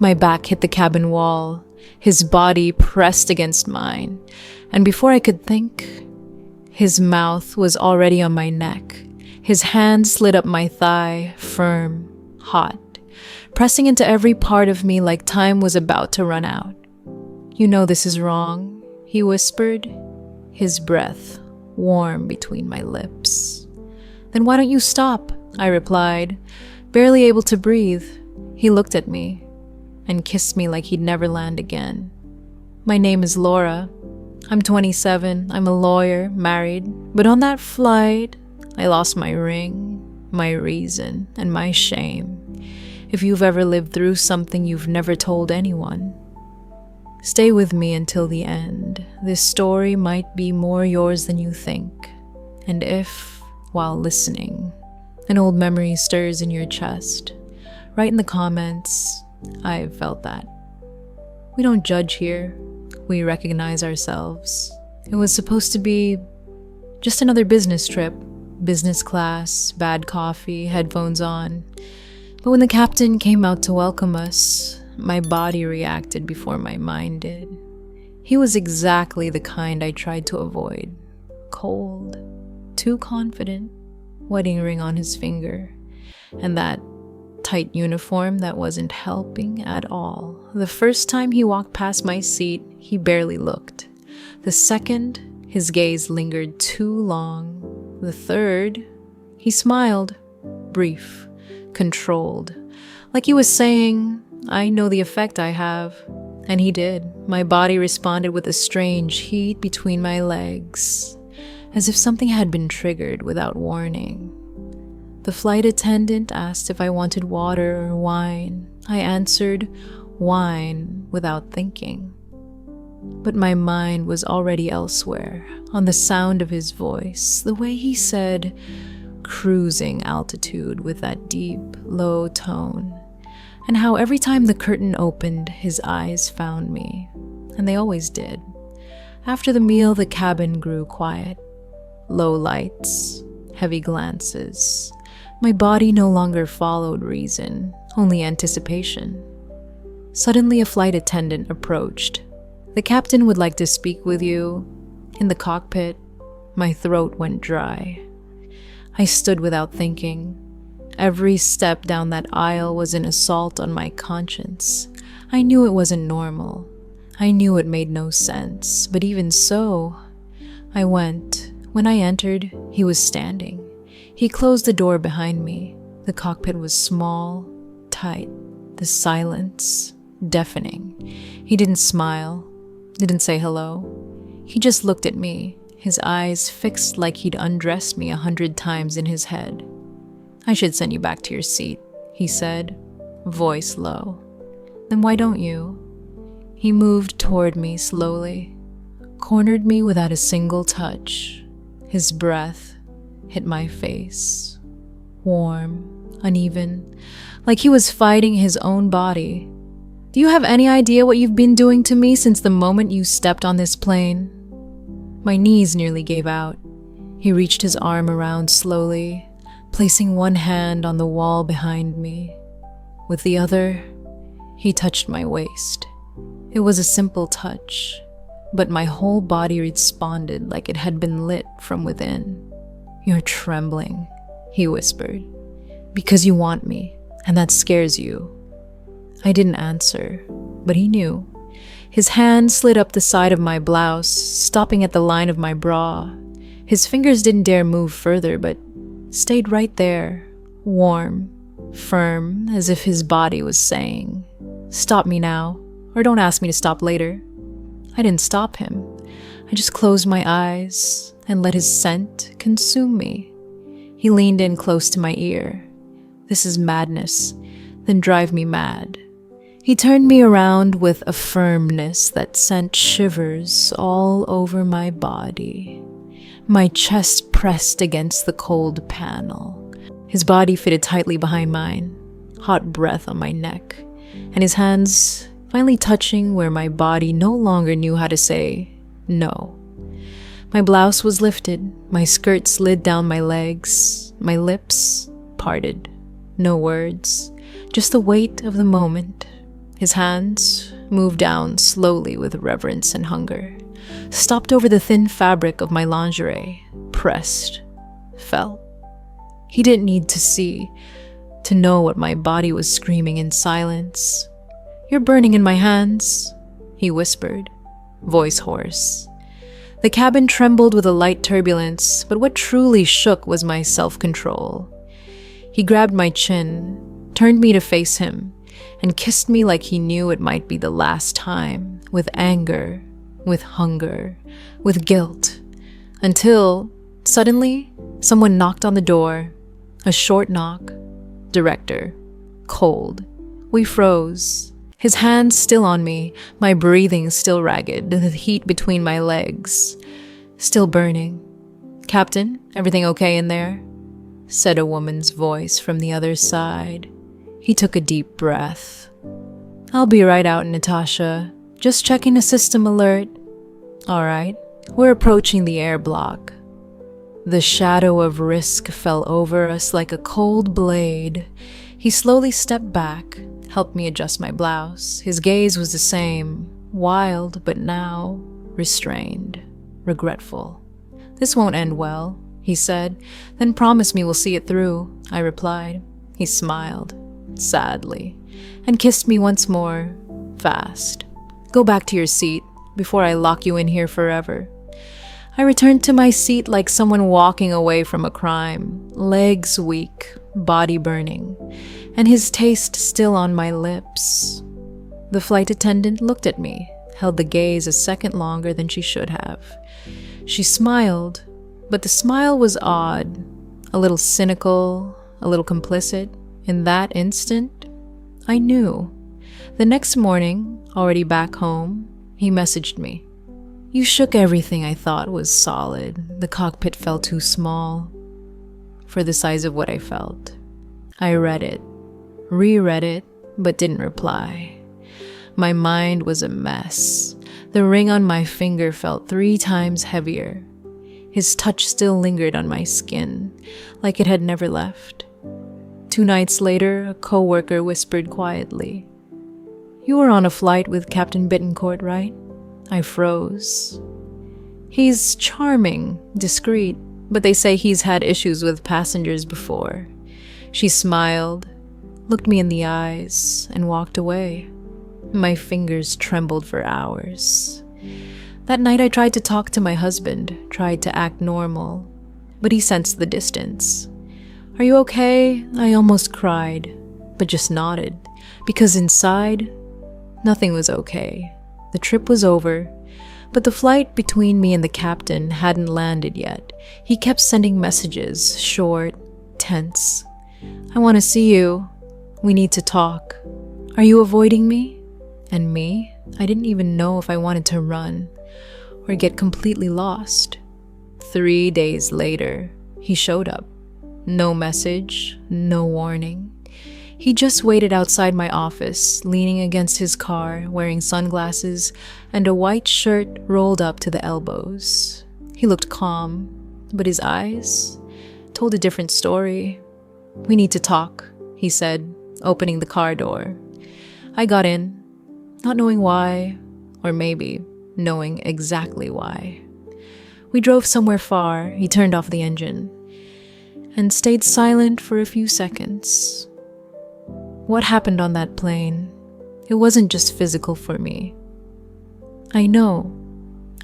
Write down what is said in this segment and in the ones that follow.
My back hit the cabin wall, his body pressed against mine, and before I could think, his mouth was already on my neck. His hand slid up my thigh, firm, hot, pressing into every part of me like time was about to run out. "You know this is wrong," he whispered, his breath warm between my lips. "Then why don't you stop?" I replied, barely able to breathe. He looked at me and kissed me like he'd never land again. "My name is Laura. I'm 27, I'm a lawyer, married, but on that flight, I lost my ring, my reason, and my shame. If you've ever lived through something you've never told anyone, stay with me until the end. This story might be more yours than you think. And if, while listening, an old memory stirs in your chest, write in the comments, I've felt that. We don't judge here. We recognize ourselves. It was supposed to be just another business trip. Business class, bad coffee, headphones on. But when the captain came out to welcome us, my body reacted before my mind did. He was exactly the kind I tried to avoid. Cold, too confident, wedding ring on his finger, and that tight uniform that wasn't helping at all. The first time he walked past my seat, he barely looked. The second, his gaze lingered too long. The third, he smiled, brief, controlled, like he was saying, I know the effect I have. And he did. My body responded with a strange heat between my legs, as if something had been triggered without warning. The flight attendant asked if I wanted water or wine. I answered, wine, without thinking. But my mind was already elsewhere, on the sound of his voice, the way he said, cruising altitude with that deep, low tone, and how every time the curtain opened, his eyes found me, and they always did. After the meal, the cabin grew quiet. Low lights, heavy glances. My body no longer followed reason, only anticipation. Suddenly, a flight attendant approached. "The captain would like to speak with you." In the cockpit, my throat went dry. I stood without thinking. Every step down that aisle was an assault on my conscience. I knew it wasn't normal. I knew it made no sense, but even so, I went. When I entered, he was standing. He closed the door behind me. The cockpit was small, tight, the silence deafening. He didn't smile, didn't say hello. He just looked at me, his eyes fixed like he'd undressed me 100 times in his head. "I should send you back to your seat," he said, voice low. "Then why don't you?" He moved toward me slowly, cornered me without a single touch. His breath hit my face, warm, uneven, like he was fighting his own body. "Do you have any idea what you've been doing to me since the moment you stepped on this plane?" My knees nearly gave out. He reached his arm around slowly, placing one hand on the wall behind me. With the other, he touched my waist. It was a simple touch, but my whole body responded like it had been lit from within. "You're trembling," he whispered, "because you want me, and that scares you." I didn't answer, but he knew. His hand slid up the side of my blouse, stopping at the line of my bra. His fingers didn't dare move further, but stayed right there, warm, firm, as if his body was saying, "Stop me now, or don't ask me to stop later." I didn't stop him. I just closed my eyes and let his scent consume me. He leaned in close to my ear. "This is madness, then drive me mad." He turned me around with a firmness that sent shivers all over my body. My chest pressed against the cold panel. His body fitted tightly behind mine, hot breath on my neck, and his hands finally touching where my body no longer knew how to say no. My blouse was lifted, my skirt slid down my legs, my lips parted. No words, just the weight of the moment. His hands moved down slowly with reverence and hunger, stopped over the thin fabric of my lingerie, pressed, felt. He didn't need to see, to know what my body was screaming in silence. "You're burning in my hands," he whispered, voice hoarse. The cabin trembled with a light turbulence, but what truly shook was my self-control. He grabbed my chin, turned me to face him, and kissed me like he knew it might be the last time, with anger, with hunger, with guilt, until, suddenly, someone knocked on the door. A short knock. Director. Cold. We froze. His hands still on me, my breathing still ragged, the heat between my legs still burning. "Captain, everything okay in there?" said a woman's voice from the other side. He took a deep breath. "I'll be right out, Natasha. Just checking a system alert." "All right, we're approaching the air block." The shadow of risk fell over us like a cold blade. He slowly stepped back, helped me adjust my blouse. His gaze was the same, wild but now restrained, regretful. "This won't end well," he said. "Then promise me we'll see it through," I replied. He smiled, sadly, and kissed me once more, fast. "Go back to your seat before I lock you in here forever." I returned to my seat like someone walking away from a crime, legs weak, body burning, and his taste still on my lips. The flight attendant looked at me, held the gaze a second longer than she should have. She smiled, but the smile was odd, a little cynical, a little complicit. In that instant, I knew. The next morning, already back home, he messaged me. "You shook everything I thought was solid. The cockpit felt too small for the size of what I felt." I read it, reread it, but didn't reply. My mind was a mess. The ring on my finger felt 3 times heavier. His touch still lingered on my skin, like it had never left. 2 nights later, a coworker whispered quietly, "You were on a flight with Captain Bittencourt, right?" I froze. "He's charming, discreet, but they say he's had issues with passengers before." She smiled, looked me in the eyes, and walked away. My fingers trembled for hours. That night I tried to talk to my husband, tried to act normal, but he sensed the distance. "Are you okay?" I almost cried, but just nodded, because inside, nothing was okay. The trip was over, but the flight between me and the captain hadn't landed yet. He kept sending messages, short, tense. "I want to see you. We need to talk. Are you avoiding me?" And me? I didn't even know if I wanted to run or get completely lost. 3 days later, he showed up. No message, no warning. He just waited outside my office, leaning against his car, wearing sunglasses and a white shirt rolled up to the elbows. He looked calm, but his eyes told a different story. "We need to talk," he said, opening the car door. I got in, not knowing why, or maybe knowing exactly why. We drove somewhere far. He turned off the engine and stayed silent for a few seconds. "What happened on that plane? It wasn't just physical for me." "I know,"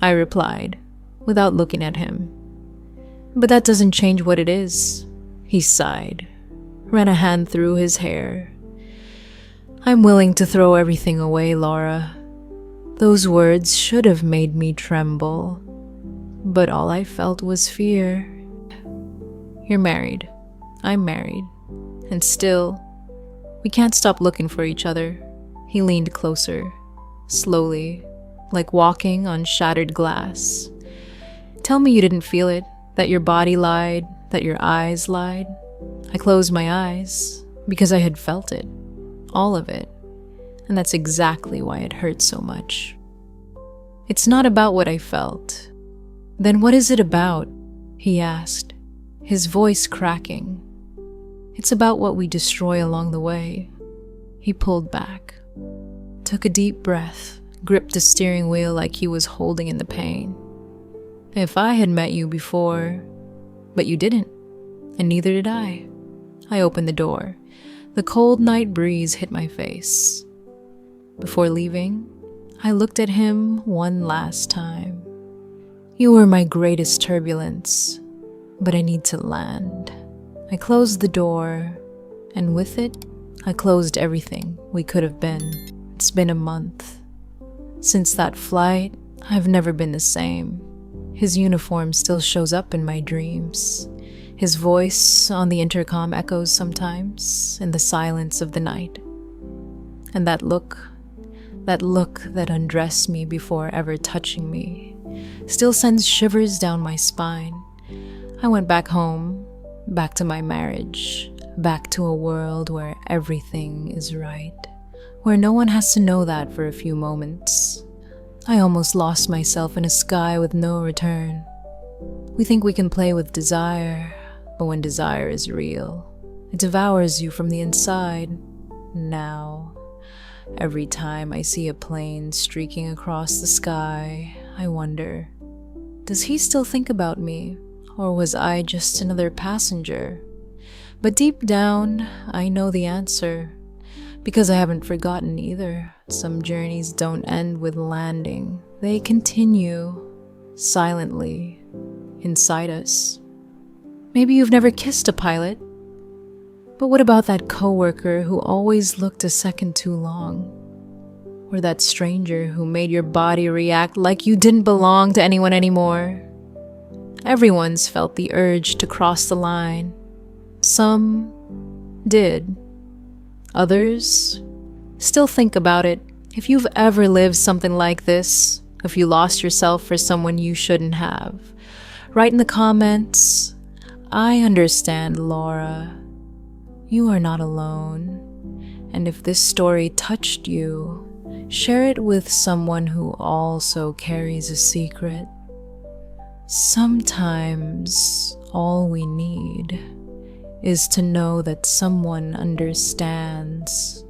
I replied, without looking at him. "But that doesn't change what it is." He sighed, ran a hand through his hair. "I'm willing to throw everything away, Laura." Those words should have made me tremble, but all I felt was fear. "You're married. I'm married. And still, we can't stop looking for each other." He leaned closer, slowly, like walking on shattered glass. "Tell me you didn't feel it, that your body lied, that your eyes lied." I closed my eyes because I had felt it, all of it, and that's exactly why it hurt so much. "It's not about what I felt." "Then what is it about?" he asked, his voice cracking. "It's about what we destroy along the way." He pulled back. took a deep breath, gripped the steering wheel like he was holding in the pain. If I had met you before, but you didn't, and neither did I. I opened the door. The cold night breeze hit my face. Before leaving, I looked at him one last time. You were my greatest turbulence, but I need to land. I closed the door, and with it, I closed everything we could have been. It's been a month. Since that flight, I've never been the same. His uniform still shows up in my dreams. His voice on the intercom echoes sometimes in the silence of the night. And that look that undressed me before ever touching me, still sends shivers down my spine. I went back home, back to my marriage, back to a world where everything is right, where no one has to know that for a few moments. I almost lost myself in a sky with no return. We think we can play with desire, but when desire is real, it devours you from the inside. Now, every time I see a plane streaking across the sky, I wonder, does he still think about me, or was I just another passenger? But deep down, I know the answer, because I haven't forgotten either. Some journeys don't end with landing. They continue silently inside us. Maybe you've never kissed a pilot, but what about that coworker who always looked a second too long? Or that stranger who made your body react like you didn't belong to anyone anymore? Everyone's felt the urge to cross the line. Some did. Others still think about it. If you've ever lived something like this, if you lost yourself for someone you shouldn't have, write in the comments, I understand, Laura. You are not alone. And if this story touched you, share it with someone who also carries a secret. Sometimes all we need is to know that someone understands.